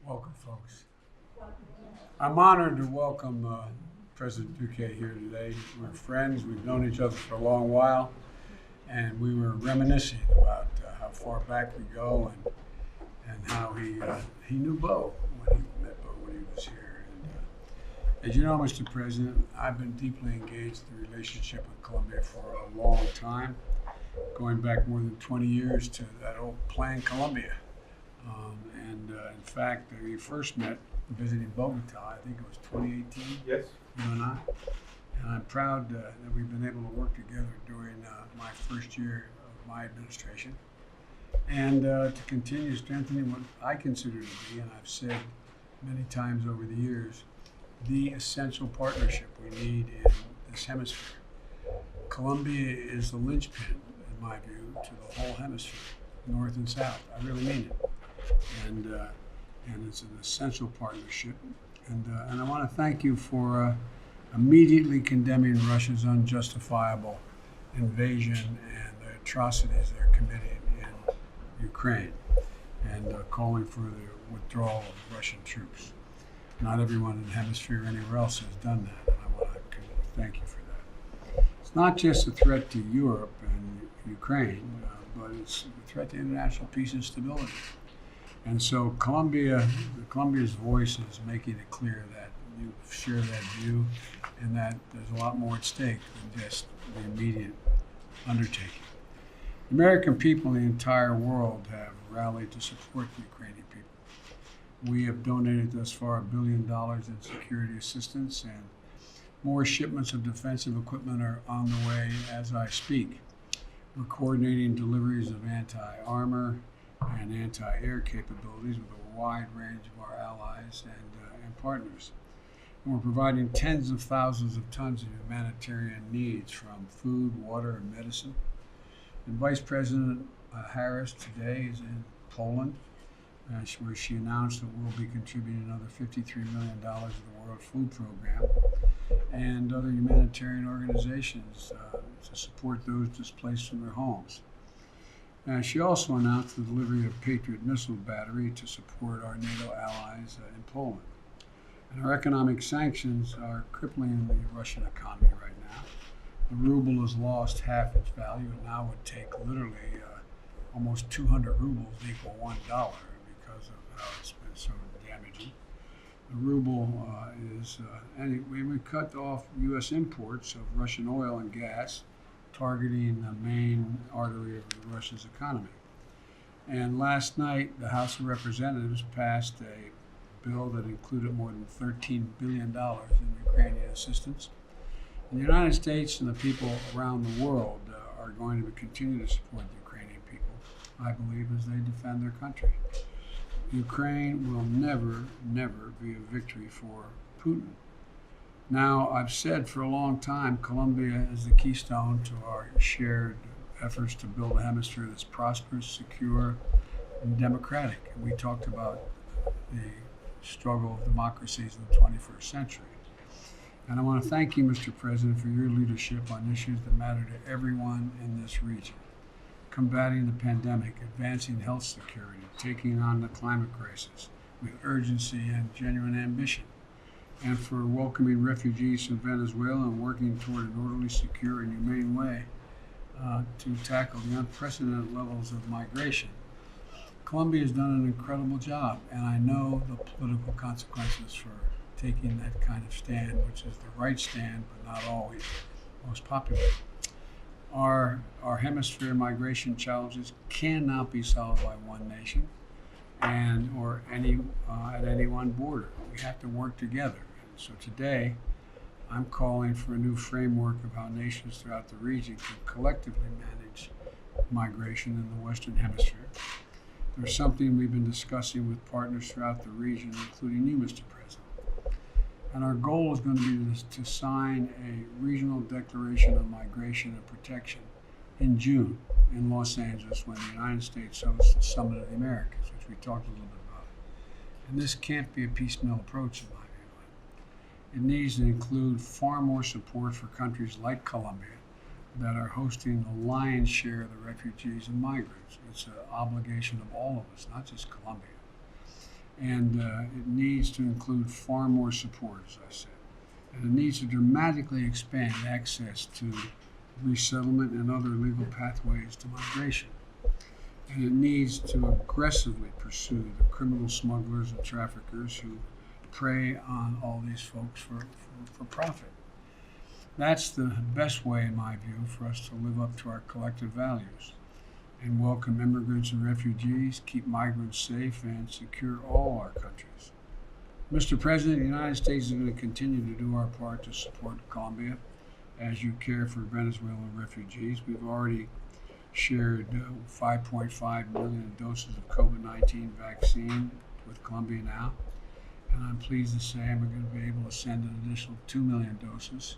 Welcome, folks. I'm honored to welcome President Duque here today. We're friends. We've known each other for a long while, and we were reminiscing about how far back we go and how he knew Bo when he met Bo when he was here. And as you know, Mr. President, I've been deeply engaged in the relationship with Colombia for a long time, going back more than 20 years to that old Plan Colombia. In fact, we first met visiting Bogota. I think it was 2018. Yes. You and I. And I'm proud that we've been able to work together during my first year of my administration, and to continue strengthening what I consider to be, and I've said many times over the years, the essential partnership we need in this hemisphere. Colombia is the linchpin, in my view, to the whole hemisphere, north and south. I really mean it. And it's an essential partnership. And I want to thank you for immediately condemning Russia's unjustifiable invasion and the atrocities they're committing in Ukraine, and calling for the withdrawal of Russian troops. Not everyone in the hemisphere or anywhere else has done that, and I want to thank you for that. It's not just a threat to Europe and Ukraine, but it's a threat to international peace and stability. And so Colombia's voice is making it clear that you share that view and that there's a lot more at stake than just the immediate undertaking. The American people in the entire world have rallied to support the Ukrainian people. We have donated thus far $1 billion in security assistance, and more shipments of defensive equipment are on the way as I speak. We're coordinating deliveries of anti-armor and anti-air capabilities with a wide range of our allies and partners. And we're providing tens of thousands of tons of humanitarian needs, from food, water, and medicine. And Vice President Harris today is in Poland, where she announced that we'll be contributing another $53 million to the World Food Program and other humanitarian organizations to support those displaced from their homes. She also announced the delivery of Patriot missile battery to support our NATO allies in Poland. And our economic sanctions are crippling the Russian economy right now. The ruble has lost half its value, and now would take literally almost 200 rubles equal $1 because of how it's been so damaging. The ruble we cut off U.S. imports of Russian oil and gas, targeting the main artery of Russia's economy. And last night, the House of Representatives passed a bill that included more than $13 billion in Ukrainian assistance. And the United States and the people around the world are going to continue to support the Ukrainian people, I believe, as they defend their country. Ukraine will never, never be a victory for Putin. Now, I've said for a long time, Colombia is the keystone to our shared efforts to build a hemisphere that's prosperous, secure, and democratic. And we talked about the struggle of democracies in the 21st century. And I want to thank you, Mr. President, for your leadership on issues that matter to everyone in this region. Combating the pandemic, advancing health security, taking on the climate crisis with urgency and genuine ambition, and for welcoming refugees from Venezuela and working toward an orderly, secure, and humane way to tackle the unprecedented levels of migration. Colombia has done an incredible job, and I know the political consequences for taking that kind of stand, which is the right stand, but not always most popular. Our hemisphere migration challenges cannot be solved by one nation or at any one border. We have to work together. So today, I'm calling for a new framework of how nations throughout the region can collectively manage migration in the Western Hemisphere. There's something we've been discussing with partners throughout the region, including you, Mr. President. And our goal is going to be to sign a regional declaration on migration and protection in June in Los Angeles, when the United States hosts the Summit of the Americas, which we talked a little bit about. And this can't be a piecemeal approach, in my view. It needs to include far more support for countries like Colombia that are hosting the lion's share of the refugees and migrants. It's an obligation of all of us, not just Colombia. And it needs to include far more support, as I said. And it needs to dramatically expand access to resettlement and other legal pathways to migration. And it needs to aggressively pursue the criminal smugglers and traffickers who prey on all these folks for profit. That's the best way, in my view, for us to live up to our collective values and welcome immigrants and refugees, keep migrants safe, and secure all our countries. Mr. President, the United States is going to continue to do our part to support Colombia as you care for Venezuelan refugees. We've already shared 5.5 million doses of COVID-19 vaccine with Colombia now. And I'm pleased to say I'm going to be able to send an additional 2 million doses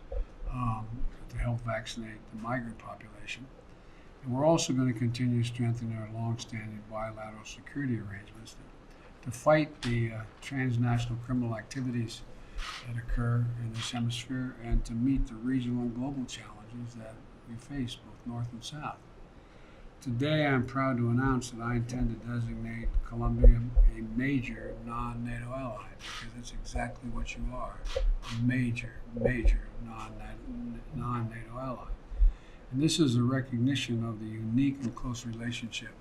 to help vaccinate the migrant population. And we're also going to continue strengthening our long-standing bilateral security arrangements to fight the transnational criminal activities that occur in this hemisphere and to meet the regional and global challenges that we face both north and south. Today, I'm proud to announce that I intend to designate Colombia a major non-NATO ally, because it's exactly what you are, a major non-NATO ally. And this is a recognition of the unique and close relationship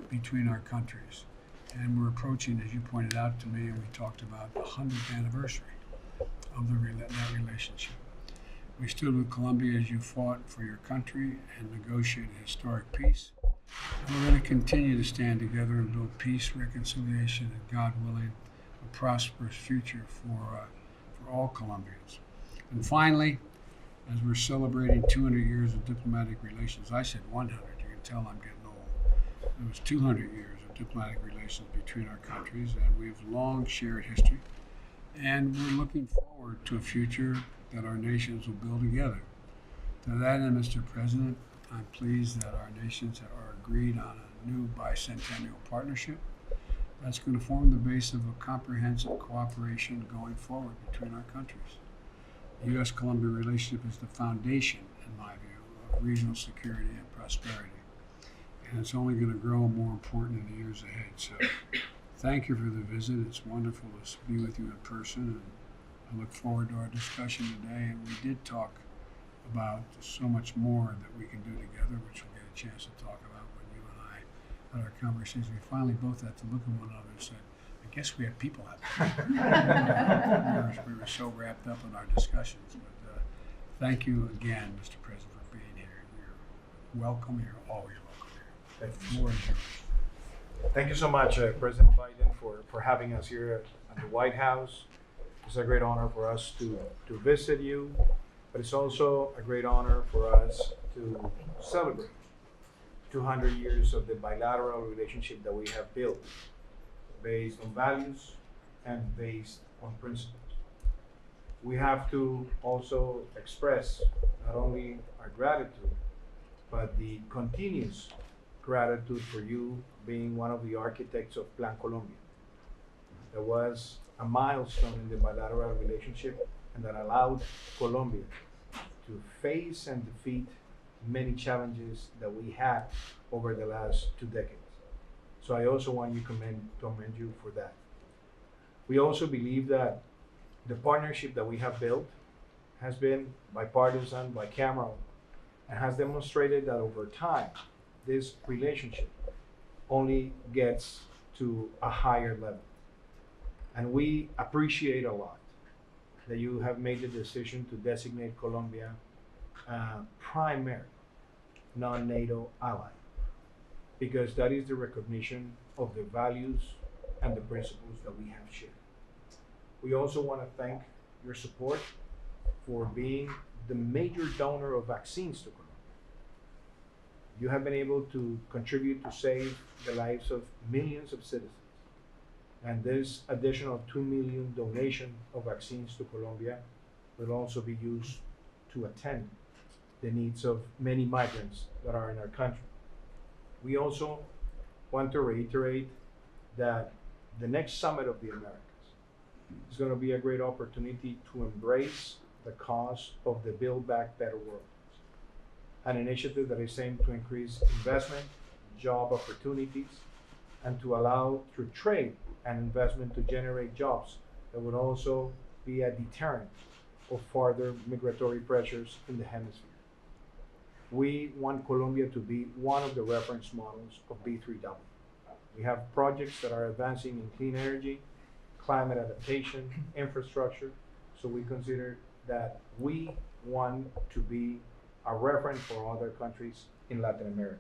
between our countries. And we're approaching, as you pointed out to me, and we talked about the 100th anniversary of that relationship. We stood with Colombia as you fought for your country and negotiated historic peace. And we're going to continue to stand together and build peace, reconciliation, and, God willing, a prosperous future for all Colombians. And finally, as we're celebrating 200 years of diplomatic relations, I said 100, you can tell I'm getting old. It was 200 years of diplomatic relations between our countries, and we have long shared history. And we're looking forward to a future that our nations will build together. To that end, Mr. President, I'm pleased that our nations are agreed on a new bicentennial partnership that's going to form the base of a comprehensive cooperation going forward between our countries. The U.S.-Colombia relationship is the foundation, in my view, of regional security and prosperity. And it's only going to grow more important in the years ahead. So thank you for the visit. It's wonderful to be with you in person, and I look forward to our discussion today. And we did talk about so much more that we can do together, which we'll get a chance to talk about when you and I had our conversations. We finally both had to look at one another and said, I guess we have people out there. We were so wrapped up in our discussions. But thank you again, Mr. President, for being here. You're welcome. You're always welcome here. The floor is yours. Thank you so much, President Biden, for having us here at the White House. It's a great honor for us to visit you, but it's also a great honor for us to celebrate 200 years of the bilateral relationship that we have built, based on values and based on principles. We have to also express not only our gratitude, but the continuous gratitude for you being one of the architects of Plan Colombia. That was a milestone in the bilateral relationship and that allowed Colombia to face and defeat many challenges that we had over the last 2 decades. So I also want to commend you for that. We also believe that the partnership that we have built has been bipartisan, bicameral, and has demonstrated that over time, this relationship only gets to a higher level. And we appreciate a lot that you have made the decision to designate Colombia a primary non-NATO ally, because that is the recognition of the values and the principles that we have shared. We also want to thank your support for being the major donor of vaccines to Colombia. You have been able to contribute to save the lives of millions of citizens. And this additional 2 million donation of vaccines to Colombia will also be used to attend the needs of many migrants that are in our country. We also want to reiterate that the next Summit of the Americas is going to be a great opportunity to embrace the cause of the Build Back Better World, an initiative that is aimed to increase investment, job opportunities, and to allow through trade and investment to generate jobs that would also be a deterrent of further migratory pressures in the hemisphere. We want Colombia to be one of the reference models of B3W. We have projects that are advancing in clean energy, climate adaptation, infrastructure, so we consider that we want to be a reference for other countries in Latin America.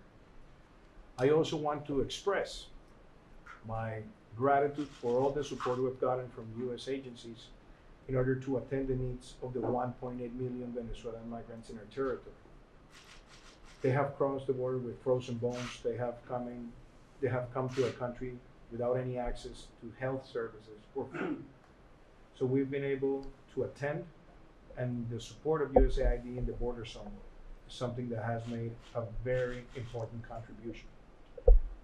I also want to express my gratitude for all the support we've gotten from US agencies in order to attend the needs of the 1.8 million Venezuelan migrants in our territory. They have crossed the border with frozen bones. They have come to a country without any access to health services or food. So we've been able to attend, and the support of USAID in the border zone is something that has made a very important contribution.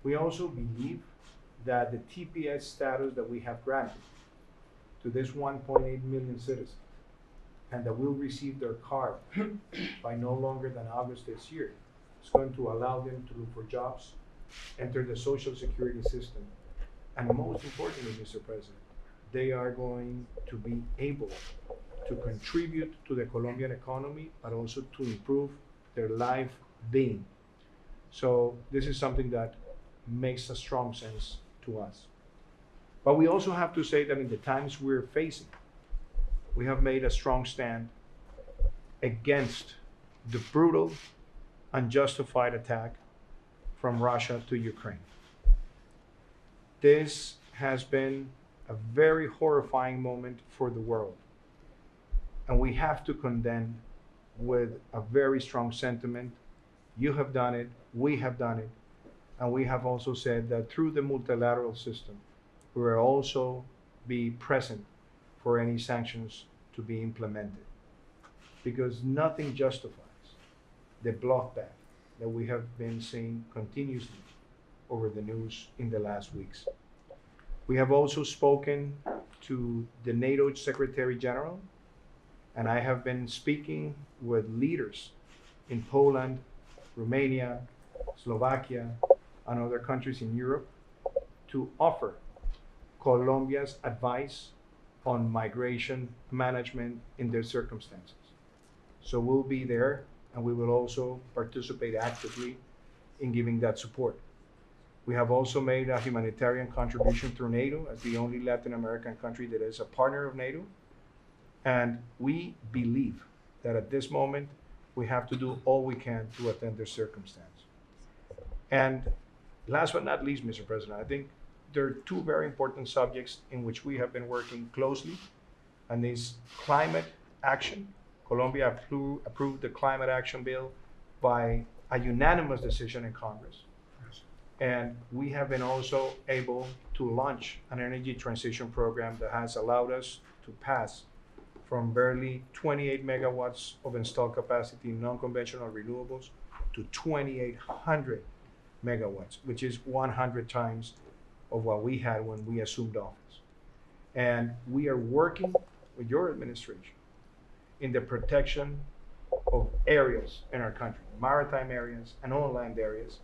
We also believe that the TPS status that we have granted to this 1.8 million citizens, and that will receive their card by no longer than August this year, is going to allow them to look for jobs, enter the social security system, and most importantly, Mr. President, they are going to be able to contribute to the Colombian economy, but also to improve their life being. So this is something that makes a strong sense to us. But we also have to say that in the times we're facing, we have made a strong stand against the brutal, unjustified attack from Russia to Ukraine. This has been a very horrifying moment for the world, and we have to condemn with a very strong sentiment. You have done it, we have done it, and we have also said that through the multilateral system, we will also be present for any sanctions to be implemented, because nothing justifies the bloodbath that we have been seeing continuously over the news in the last weeks. We have also spoken to the NATO Secretary General, and I have been speaking with leaders in Poland, Romania, Slovakia, and other countries in Europe to offer Colombia's advice on migration management in their circumstances. So we'll be there, and we will also participate actively in giving that support. We have also made a humanitarian contribution through NATO as the only Latin American country that is a partner of NATO. And we believe that at this moment, we have to do all we can to attend their circumstance. And last but not least, Mr. President, I think there are two very important subjects in which we have been working closely, and this climate action. Colombia approved the climate action bill by a unanimous decision in Congress. Yes. And we have been also able to launch an energy transition program that has allowed us to pass from barely 28 megawatts of installed capacity in non-conventional renewables to 2,800 megawatts, which is 100 times of what we had when we assumed office. And we are working with your administration in the protection of areas in our country, maritime areas and on-land areas.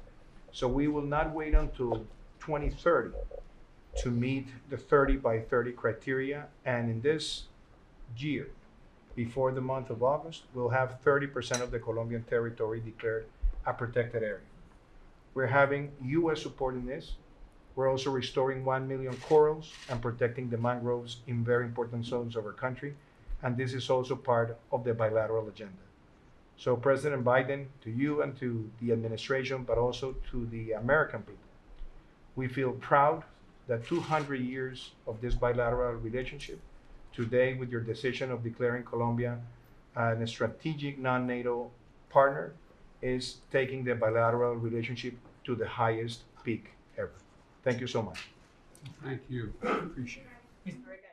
So we will not wait until 2030 to meet the 30 by 30 criteria. And in this year, before the month of August, we'll have 30% of the Colombian territory declared a protected area. We're having US support in this. We're also restoring 1 million corals and protecting the mangroves in very important zones of our country. And this is also part of the bilateral agenda. So President Biden, to you and to the administration, but also to the American people, we feel proud that 200 years of this bilateral relationship, today with your decision of declaring Colombia a strategic non-NATO partner, is taking the bilateral relationship to the highest peak ever. Thank you so much. Thank you. Appreciate it. Mr.